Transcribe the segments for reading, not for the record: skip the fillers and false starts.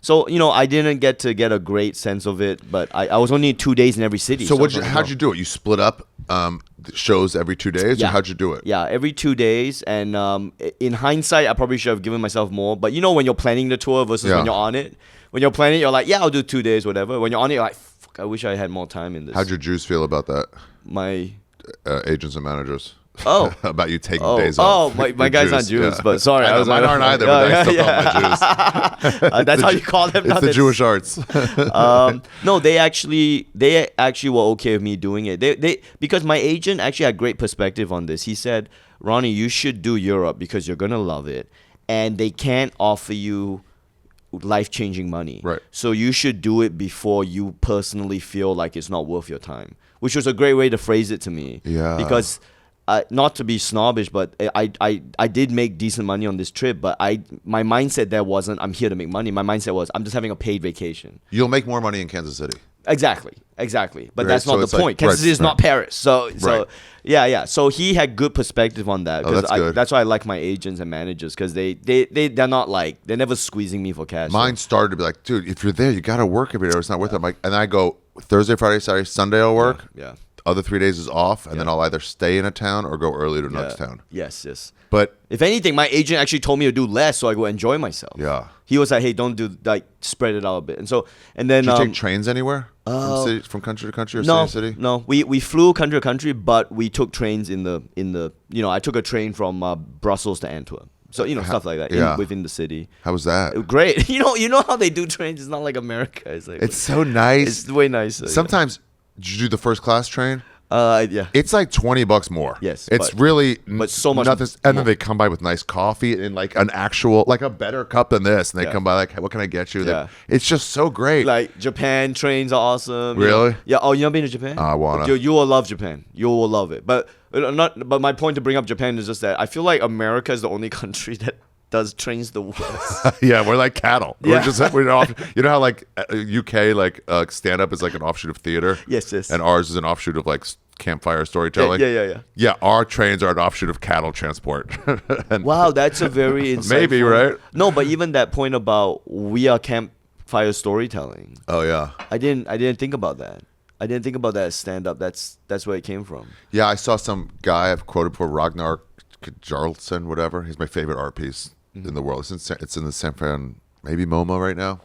So, I didn't get a great sense of it, but I was only 2 days in every city. So how'd you do it? You split up shows every 2 days, or how'd you do it? Yeah, every 2 days. And in hindsight, I probably should have given myself more. But when you're planning the tour versus when you're on it, when you're planning, you're like, yeah, I'll do 2 days, whatever. When you're on it, you're like, fuck, I wish I had more time in this. How'd your Jews feel about that? My agents and managers. Oh. About you taking days off. Oh, my guy's not Jews, but sorry. Mine aren't either, but I still call them Jews. That's how you call them. It's the Jewish arts. No, they actually were okay with me doing it. They because my agent actually had great perspective on this. He said, Ronnie, you should do Europe because you're going to love it. And they can't offer you life-changing money. Right. So you should do it before you personally feel like it's not worth your time, which was a great way to phrase it to me. Yeah. Because not to be snobbish, but I did make decent money on this trip, but my mindset there wasn't I'm here to make money. My mindset was I'm just having a paid vacation. You'll make more money in Kansas City. Exactly. But that's not the point. Kansas City is not Paris. So yeah. So he had good perspective on that. That's why I like my agents and managers, because they're not like, they're never squeezing me for cash. Mine started to be like, dude, if you're there, you got to work every day. It's not worth it. I'm like, and I go Thursday, Friday, Saturday, Sunday I'll work. Yeah. Other 3 days is off, and then I'll either stay in a town or go early to next town. Yes. But if anything, my agent actually told me to do less so I go enjoy myself. Yeah. He was like, hey, don't do, like, spread it out a bit. And then did you take trains anywhere from country to country or city to city? No, we flew country to country, but we took trains in the I took a train from Brussels to Antwerp. So, stuff like that within the city. How was that? Great. You know how they do trains? It's not like America. It's so nice. It's way nicer. Sometimes, did you do the first class train? Yeah. It's like $20 more. Yes. It's really but so much nothing. And then they come by with nice coffee and like an actual, like a better cup than this. And they come by like, what can I get you? Yeah. It's just so great. Like Japan trains are awesome. Really? Yeah. Oh, you never been to Japan? I wanna. You will love Japan. You will love it. But my point to bring up Japan is just that I feel like America is the only country that does trains the worst. Yeah, we're like cattle. Yeah. We're off, you know how like UK like stand up is like an offshoot of theater. Yes. And ours is an offshoot of like campfire storytelling. Yeah. Yeah, our trains are an offshoot of cattle transport. Wow, that's a very insightful. Maybe, right? No, but even that point about we are campfire storytelling. Oh yeah. I didn't think about that. I didn't think about that as stand up. That's where it came from. Yeah, I saw some guy I've quoted before, Ragnar Jarlsson, whatever. He's my favorite art piece in the world. It's in the San Fran, maybe MoMA right now.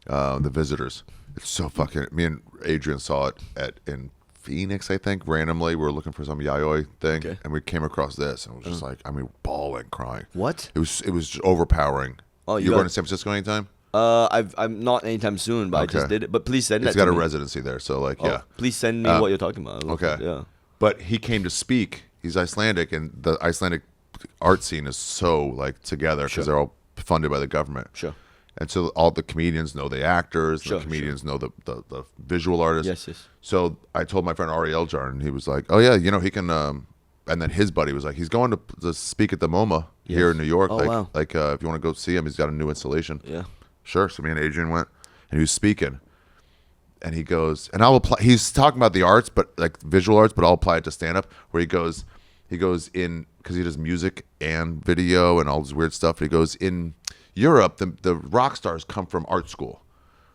The Visitors. It's so fucking. Me and Adrian saw it in Phoenix, I think. Randomly, we were looking for some yayoi thing, and we came across this, and it was just like, bawling, crying. What? It was just overpowering. Oh, you going to San Francisco anytime? I'm not anytime soon, but I just did it. But please send it. He's got a residency there, so like, yeah. Please send me what you're talking about. Okay. Yeah. But he came to speak. He's Icelandic, and the Icelandic art scene is so like together because they're all funded by the government. Sure. And so all the comedians know the actors, the comedians know the visual artists. Yes. So I told my friend Ari Eljar, and he was like, "Oh yeah, he can." And then his buddy was like, "He's going to speak at the MoMA here in New York. Oh, wow. Like if you want to go see him, he's got a new installation." Yeah. Sure. So me and Adrian went, and he was speaking, and he goes, and I'll apply. He's talking about the arts, but like visual arts, but I'll apply it to stand up. Where he goes in because he does music and video and all this weird stuff. He goes in Europe. The rock stars come from art school.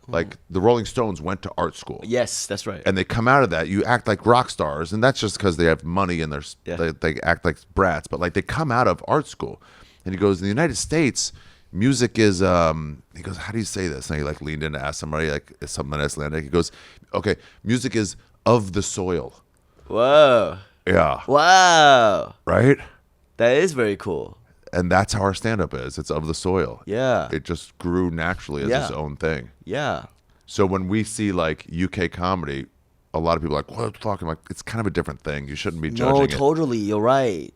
Like the Rolling Stones went to art school. Yes, that's right. And they come out of that. You act like rock stars, and that's just because they have money and they act like brats. But like they come out of art school. And he goes, in the United States, music is. He goes, how do you say this? And he like leaned in to ask somebody like something in Icelandic. He goes, okay, music is of the soil. Whoa. Yeah. Wow. Right. That is very cool. And that's how our stand-up is. It's of the soil. Yeah. It just grew naturally as its own thing. Yeah. So when we see like UK comedy, a lot of people are like, what are you talking about? It's kind of a different thing. You shouldn't be judging it. No, totally. You're right.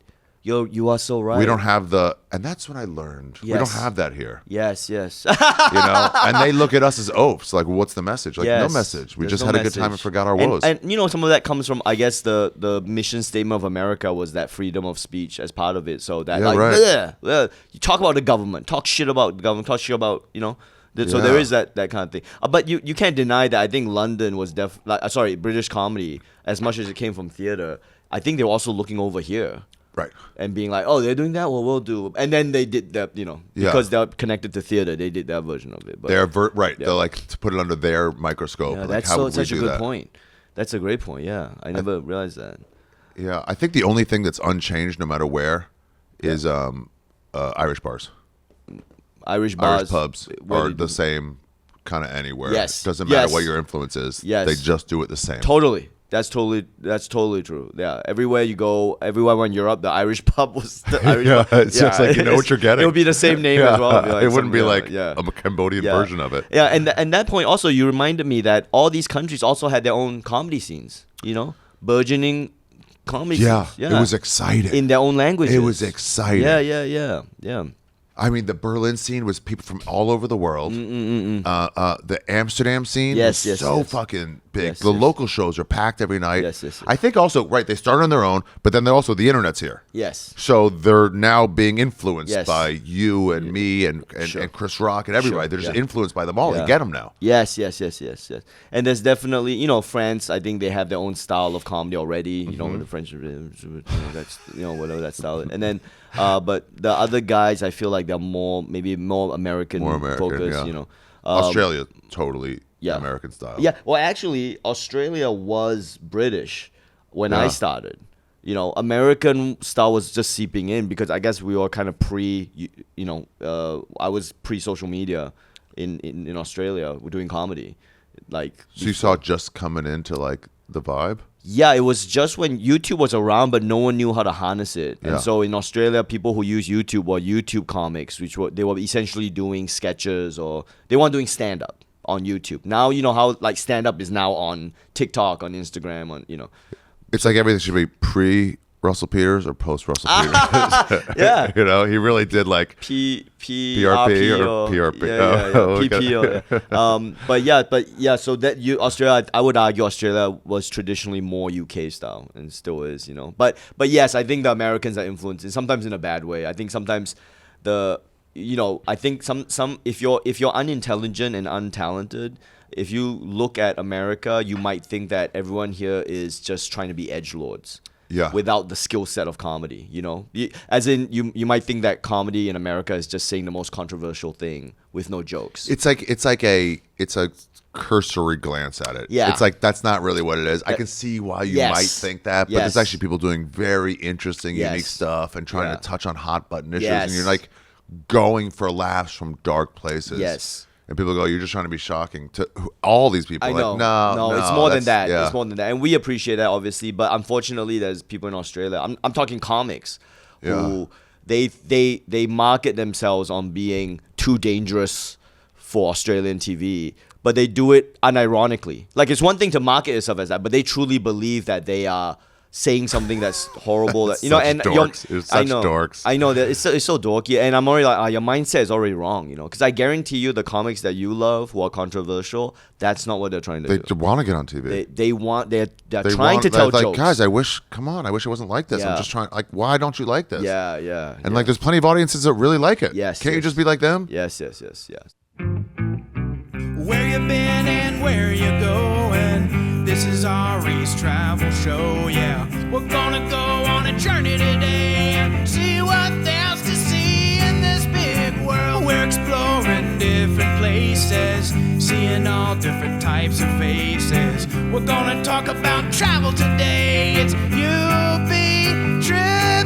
You are so right. We don't have and that's what I learned. Yes. We don't have that here. Yes. And they look at us as oafs. Like, what's the message? Like, no message. We just had a good time and forgot our woes. And some of that comes from, I guess, the mission statement of America was that freedom of speech as part of it. So that you talk about the government, talk shit about the government, talk shit about So there is that kind of thing. But you can't deny that. I think London was British comedy, as much as it came from theater. I think they were also looking over here. Right. And being like, oh, they're doing that, well, we'll do. And then they did that, Yeah. because they're connected to theater, they did that version of it. But They're They're like to put it under their microscope. yeah, like, that's how would we such a do good that? point. That's a great point. Yeah, I never realized that. Yeah, I think the only thing that's unchanged, no matter where, is Irish bars. Irish bars, Irish pubs where are they the do- same kind of anywhere. Yes. Doesn't matter Yes. what your influence is. Yes. They just do it the same. Totally. That's totally true. Yeah, everywhere you go, everywhere in Europe, the Irish pub was the Irish Yeah, pub. it's just like you know what you're getting. It would be the same name as well. It wouldn't be like yeah. a Cambodian version of it. Yeah, and that point also, you reminded me that all these countries also had their own comedy scenes. Burgeoning comedy Yeah, scenes. it was exciting. In their own languages. It was exciting. Yeah. I mean, the Berlin scene was people from all over the world. The Amsterdam scene was so fucking big. Yes, the yes. local shows are packed every night. Yes. I think also, they started on their own, but then they're also, the internet's here. Yes. So they're now being influenced Yes. by you and me and Chris Rock and everybody. Sure, They're just yeah. influenced by them all. Yeah. They get them now. Yes. And there's definitely, France, I think they have their own style of comedy already. The French, that's, whatever that style is. And then, but the other guys, I feel like they're maybe more American, focused, yeah. Australia, totally American style. Yeah, well, actually, Australia was British when I started. American style was just seeping in because I guess we were kind of I was pre-social media in Australia. We're doing comedy. So you saw it just coming into like the vibe? Yeah, it was just when YouTube was around, but no one knew how to harness it. Yeah. And so in Australia, people who use YouTube were YouTube comics, they were essentially doing sketches or they weren't doing stand-up on YouTube. Now, how like stand-up is now on TikTok, on Instagram, It's like everything should be pre-Russell Peters or post-Russell Peters. Yeah. He really did like PRP or PRP. PP. But so that Australia, I would argue Australia was traditionally more UK style and still is, But yes, I think the Americans are influencing, sometimes in a bad way. I think sometimes I think some if you're unintelligent and untalented, if you look at America, you might think that everyone here is just trying to be edgelords. Yeah. Without the skill set of comedy, as in you might think that comedy in America is just saying the most controversial thing with no jokes. It's a cursory glance at it. Yeah. It's like that's not really what it is. I can see why you might think that, but there's actually people doing very interesting, unique stuff and trying to touch on hot button issues, and you're like going for laughs from dark places. Yes. And people go, you're just trying to be shocking to all these people. I know. Like, no, it's more than that. Yeah. It's more than that, and we appreciate that obviously. But unfortunately, there's people in Australia. I'm talking comics who they market themselves on being too dangerous for Australian TV, but they do it unironically. Like it's one thing to market yourself as that, but they truly believe that they are saying something that's horrible. That, and dorks. It's such dorks. I know that it's so dorky, and I'm already like, your mindset is already wrong. Because I guarantee you, the comics that you love who are controversial, that's not what they're trying to do. They want to get on TV. They're trying to tell jokes. Guys, I wish it wasn't like this. I'm just trying. Like, why don't you like this? Yeah. And like, there's plenty of audiences that really like it. Yes. Can't you just be like them? Yes. Where you been and where you going? This is Ari's travel show, yeah. We're gonna go on a journey today and see what there's to see in this big world. We're exploring different places, seeing all different types of faces. We're gonna talk about travel today. It's You Be Trippin'.